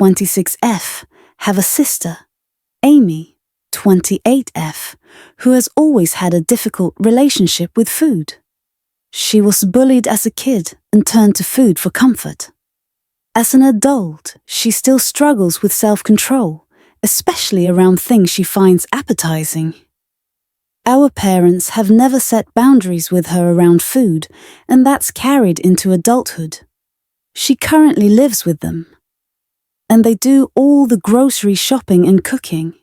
26F, have a sister, Amy, 28F, who has always had a difficult relationship with food. She was bullied as a kid and turned to food for comfort. As an adult, she still struggles with self-control, especially around things she finds appetizing. Our parents have never set boundaries with her around food, and that's carried into adulthood. She currently lives with them, and they do all the grocery shopping and cooking.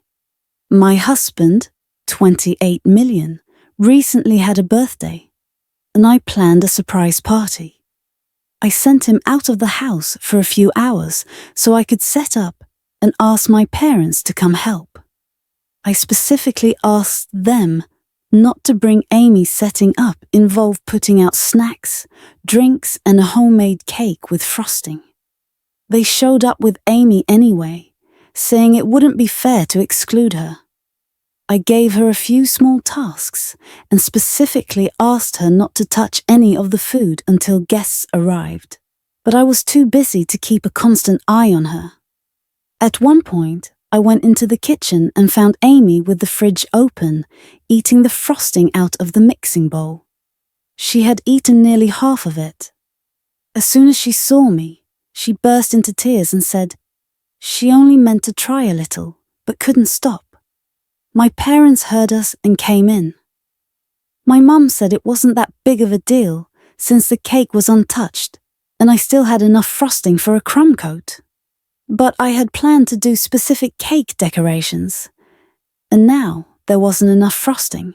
My husband, 28 million, recently had a birthday, and I planned a surprise party. I sent him out of the house for a few hours so I could set up and ask my parents to come help. I specifically asked them not to bring Amy. Setting up involved putting out snacks, drinks, and a homemade cake with frosting. They showed up with Amy anyway, saying it wouldn't be fair to exclude her. I gave her a few small tasks and specifically asked her not to touch any of the food until guests arrived, but I was too busy to keep a constant eye on her. At one point, I went into the kitchen and found Amy with the fridge open, eating the frosting out of the mixing bowl. She had eaten nearly half of it. As soon as she saw me, she burst into tears and said she only meant to try a little, but couldn't stop. My parents heard us and came in. My mum said it wasn't that big of a deal since the cake was untouched and I still had enough frosting for a crumb coat. But I had planned to do specific cake decorations, and now there wasn't enough frosting.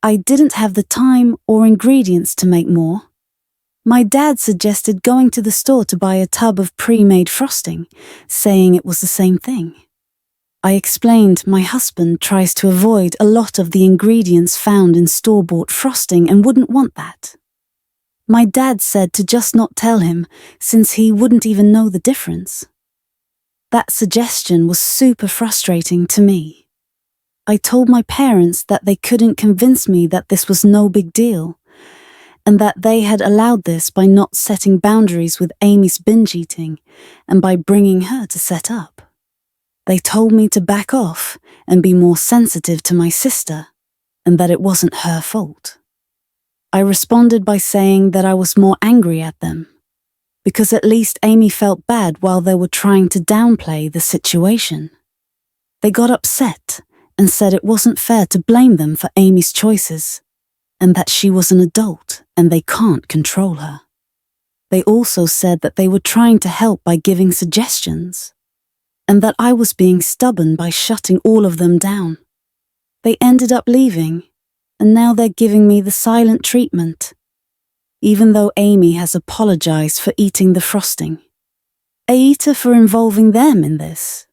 I didn't have the time or ingredients to make more. My dad suggested going to the store to buy a tub of pre-made frosting, saying it was the same thing. I explained my husband tries to avoid a lot of the ingredients found in store-bought frosting and wouldn't want that. My dad said to just not tell him since he wouldn't even know the difference. That suggestion was super frustrating to me. I told my parents that they couldn't convince me that this was no big deal, and that they had allowed this by not setting boundaries with Amy's binge eating and by bringing her to set up. They told me to back off and be more sensitive to my sister, and that it wasn't her fault. I responded by saying that I was more angry at them, because at least Amy felt bad while they were trying to downplay the situation. They got upset and said it wasn't fair to blame them for Amy's choices, and that she was an adult and they can't control her. They also said that they were trying to help by giving suggestions, and that I was being stubborn by shutting all of them down. They ended up leaving, and now they're giving me the silent treatment, even though Amy has apologized for eating the frosting. AITA for involving them in this.